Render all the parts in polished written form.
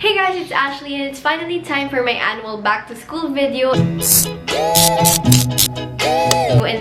Hey guys, it's Ashley and it's finally time for my annual back to school video. And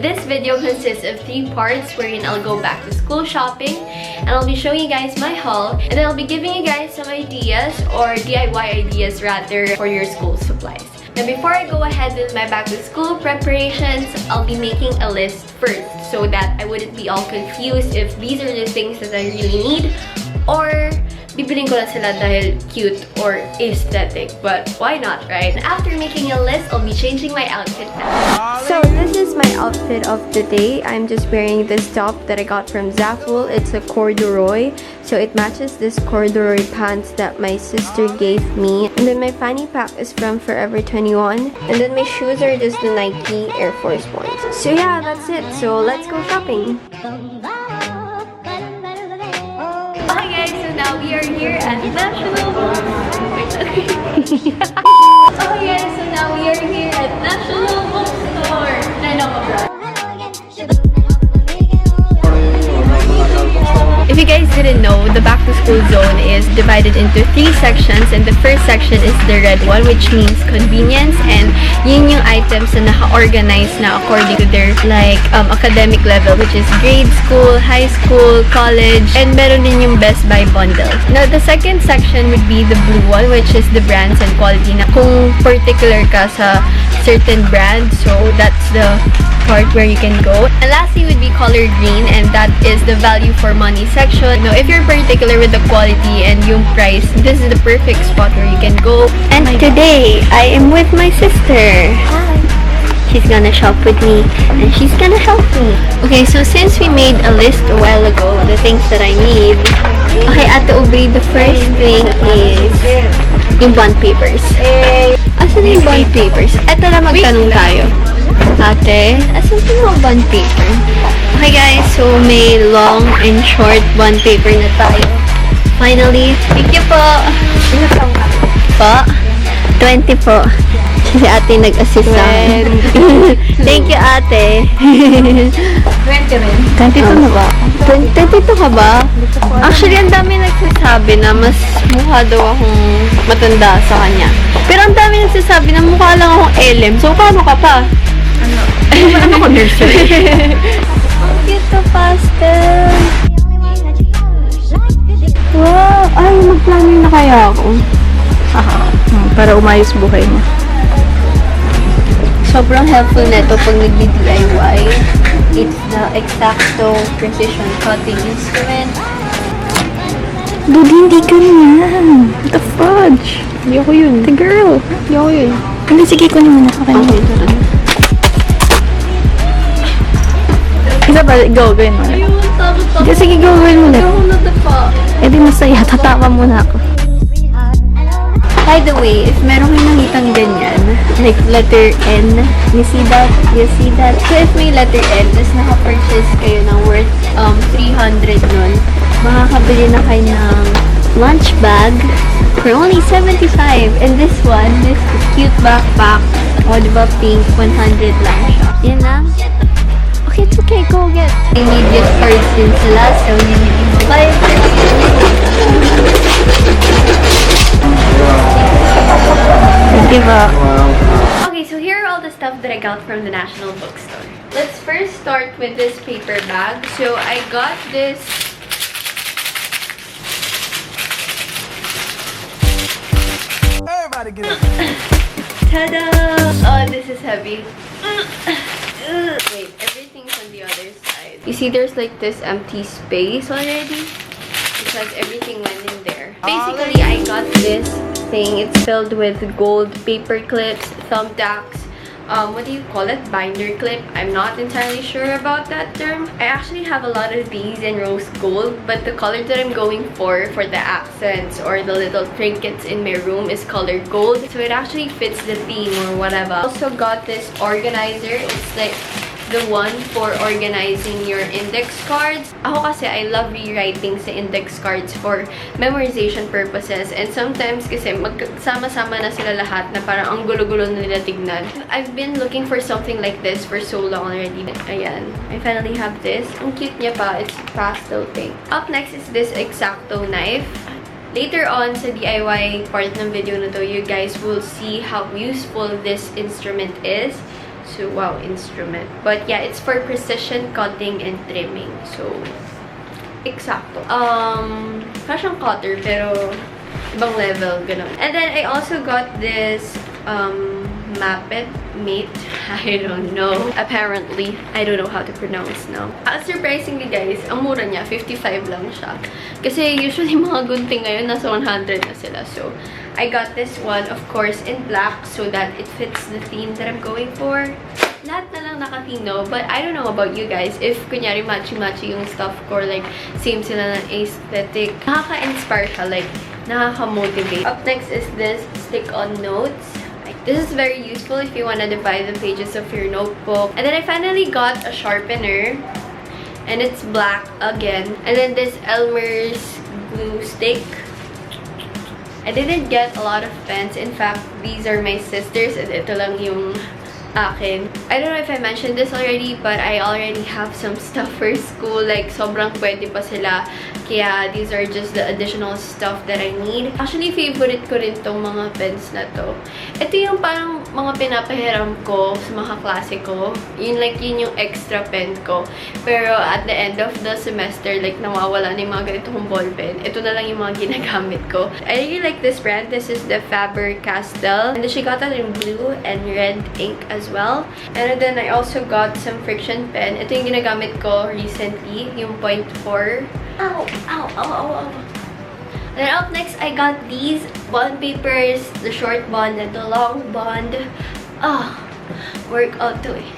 this video consists of 3 parts wherein I'll go back to school shopping and I'll be showing you guys my haul, and then I'll be giving you guys some ideas or DIY ideas rather for your school supplies. Now before I go ahead with my back to school preparations, I'll be making a list first so that I wouldn't be all confused if these are the things that I really need or bibiling ko lang sila dahil cute or aesthetic, but why not, right? After making a list, I'll be changing my outfit now. So this is my outfit of the day. I'm just wearing this top that I got from Zaful. It's a corduroy, so it matches this corduroy pants that my sister gave me. And then my fanny pack is from Forever 21. And then my shoes are just the Nike Air Force Ones. So yeah, that's it. So let's go shopping. Now we are here at National Okay, so now we are here at National Bookstore. If you guys didn't know, the back to school zone is divided into 3 sections, and the first section is the red one, which means convenience, and yun yung items na naka-organize na according to their academic level, which is grade school, high school, college, and meron din yung Best Buy bundles. Now the second section would be the blue one, which is the brands and quality na kung particular ka sa certain brand, so that's the part where you can go. And lastly would be color green, and that is the value for money section. Now if you're particular with the quality and yung price, this is the perfect spot where you can go. And today I am with my sister. Hi. She's gonna shop with me and she's gonna help me. Okay, so since we made a list a while ago, the things that I need. Okay, Ate Aubrey, the first thing is yung bond papers. Asan yung bond papers? Eto na magtanong tayo. Ate, asan yung bond paper? Okay guys, so may long and short bond paper na tayo. Finally, thank you po. Po? 20 po. Si ate nag-assist sa akin. Thank you, ate. 20 rin. 22 na ba? 22 ka ba? Actually, ang dami nagsasabi na mas mukha daw akong matanda sa kanya. Pero ang dami nagsasabi na mukha lang akong LM. So, paano ka pa? Ano ko nursery? Ang cute na pastel. Wow! Ay, mag-planning na kaya ako. Para umayos buhay mo. Sobrang helpful nito pag nagdi-DIY. It's the Exacto Precision Cutting Instrument. Dude, hindi ka niyan. What the fudge? Hindi ako yun. The girl. Hindi ako yun. Hindi, sige ko naman ako kanina. Okay, tara. Isa ba? Go, gawin mo. Ayun, takot. Sige, go, gawin mo ulit. Ako nadapa. Eh di masaya. Tatawa muna ako. By the way, if meron kayo nakitang ganyan, like letter N, you see that? You see that? So if may letter N, tapos naka-purchase kayo ng worth 300 nun, makakabili na kayo ng lunch bag for only 75. And this one, this cute backpack, o diba pink, 100 lang siya. Yan na. Okay, it's okay. Go get. I need gift cards din sila, so you need to buy it. Okay, so here are all the stuff that I got from the National Bookstore. Let's first start with this paper bag. So I got this Everybody get up. ta-da! Oh, this is heavy. Wait, everything's on the other side. You see there's like this empty space already? Because everything went in there. Basically, I got this thing. It's filled with gold paper clips, thumbtacks, what do you call it? Binder clip. I'm not entirely sure about that term. I actually have a lot of these in rose gold, but the color that I'm going for the accents or the little trinkets in my room is colored gold. So it actually fits the theme or whatever. I also got this organizer. It's like the one for organizing your index cards. Ako kasi, I love rewriting sa index cards for memorization purposes. And sometimes kasi magsama-sama na sila lahat na parang ang gulo-gulo na nila tignan. I've been looking for something like this for so long already. Ayan. I finally have this. Ang cute niya pa. It's pastel pink. Up next is this Exacto knife. Later on sa DIY part ng video na to, you guys will see how useful this instrument is. So, wow, instrument. But yeah, it's for precision cutting and trimming. So, eksakto. Fashion cutter, pero ibang level, ganun. And then, I also got this, mate. I don't know. Apparently, I don't know how to pronounce now. Surprisingly, guys, ang mura niya, 55 lang siya. Kasi usually mga gunting ngayon, nasa 100 na sila. So, I got this one, of course, in black so that it fits the theme that I'm going for. Lahat na lang nakatino, but I don't know about you guys. If kunyari matchy-matchy yung stuff ko, like, same sila ng aesthetic, nakaka-inspire siya, like, nakaka-motivate. Up next is this stick-on notes. This is very useful if you want to divide the pages of your notebook. And then I finally got a sharpener. And it's black again. And then this Elmer's glue stick. I didn't get a lot of pens. In fact, these are my sister's. And ito lang yung akin. I don't know if I mentioned this already, but I already have some stuff for school. Like, sobrang pwede pa sila. Kaya, these are just the additional stuff that I need. Actually, favorite ko rin tong mga pens na to. Ito yung parang mga pinapahiram ko sa mga klase ko. Yun yung extra pen ko. Pero, at the end of the semester, like, nawawala na yung mga ganitong ballpen. Ito na lang yung mga ginagamit ko. I really like this brand. This is the Faber-Castell. And she got that in blue and red ink as well. And then, I also got some friction pen. Ito yung ginagamit ko recently. Yung 0.4. Ow! Ow! Ow! Ow! Ow! And then up next, I got these bond papers. The short bond and the long bond. Workout to eh.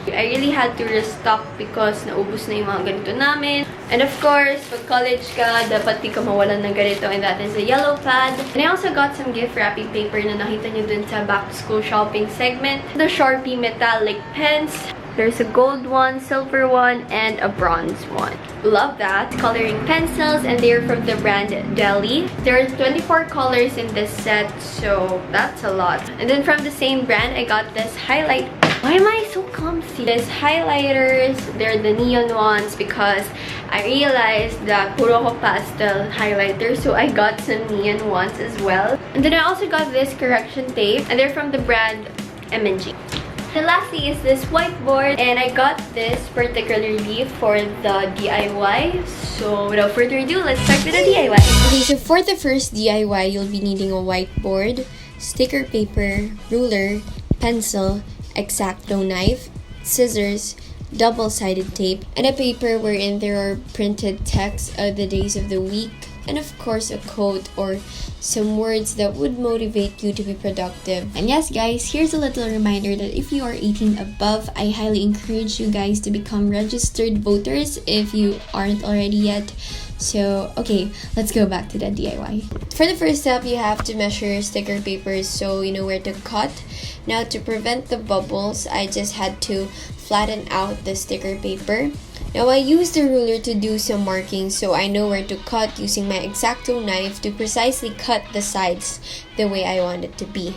I really had to restock because naubos na yung mga ganito namin. And of course, pag college ka, dapat di ka mawalan ng ganito, and that is a yellow pad. And I also got some gift wrapping paper na nakita nyo dun sa back-to-school shopping segment. The Sharpie metallic pens. There's a gold one, silver one, and a bronze one. Love that. Coloring pencils, and they're from the brand Deli. There are 24 colors in this set, so that's a lot. And then from the same brand, I got this highlight. Why am I so clumsy? These highlighters, they're the neon ones because I realized that puro ko pastel highlighter, so I got some neon ones as well. And then I also got this correction tape, and they're from the brand M&G. And lastly is this whiteboard, and I got this particularly for the DIY. So without further ado, let's start with the DIY. Okay, so for the first DIY, you'll be needing a whiteboard, sticker paper, ruler, pencil, X-Acto knife, scissors, double-sided tape, and a paper wherein there are printed text of the days of the week, and of course a quote or some words that would motivate you to be productive. And yes guys, here's a little reminder that if you are 18 above, I highly encourage you guys to become registered voters if you aren't already yet. So, okay, let's go back to the DIY. For the first step, you have to measure sticker papers so you know where to cut. Now, to prevent the bubbles, I just had to flatten out the sticker paper. Now, I used the ruler to do some markings so I know where to cut using my X-Acto knife to precisely cut the sides the way I want it to be.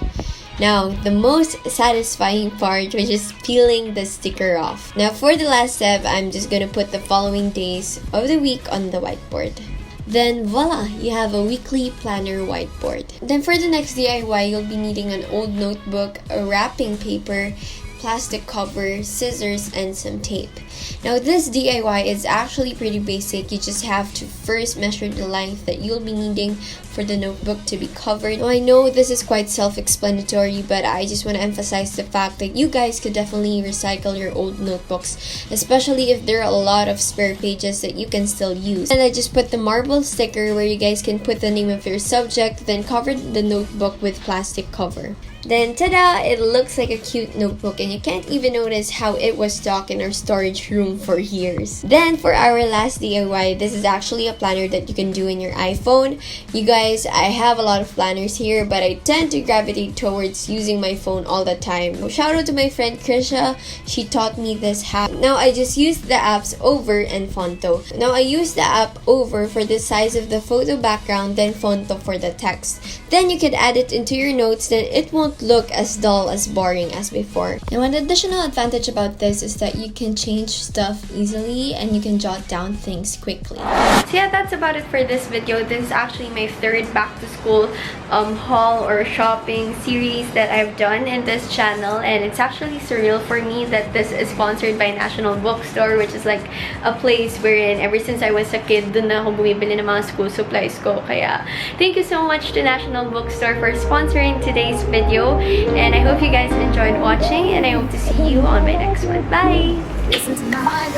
Now, the most satisfying part was just peeling the sticker off. Now, for the last step, I'm just gonna put the following days of the week on the whiteboard. Then, voila! You have a weekly planner whiteboard. Then for the next DIY, you'll be needing an old notebook, a wrapping paper, plastic cover, scissors, and some tape. Now this DIY is actually pretty basic. You just have to first measure the length that you'll be needing for the notebook to be covered. Now I know this is quite self-explanatory, but I just want to emphasize the fact that you guys could definitely recycle your old notebooks, especially if there are a lot of spare pages that you can still use. And I just put the marble sticker where you guys can put the name of your subject, then covered the notebook with plastic cover. Then, tada! It looks like a cute notebook, and you can't even notice how it was stuck in our storage room for years. Then, for our last DIY, this is actually a planner that you can do in your iPhone. You guys guys, I have a lot of planners here, but I tend to gravitate towards using my phone all the time. Shout out to my friend Krisha, she taught me this hack. Now I just use the apps Over and Fonto. Now I use the app Over for the size of the photo background, then Fonto for the text. Then you can add it into your notes, then it won't look as dull, as boring as before. And one additional advantage about this is that you can change stuff easily and you can jot down things quickly. So yeah, that's about it for this video. This is actually my third back to school haul or shopping series that I've done in this channel, and it's actually surreal for me that this is sponsored by National Bookstore, which is like a place wherein ever since I was a kid, dun na ako bumibili ng mga school supplies ko. Kaya thank you so much to National Bookstore for sponsoring today's video, and I hope you guys enjoyed watching, and I hope to see you on my next one. Bye! Listen to my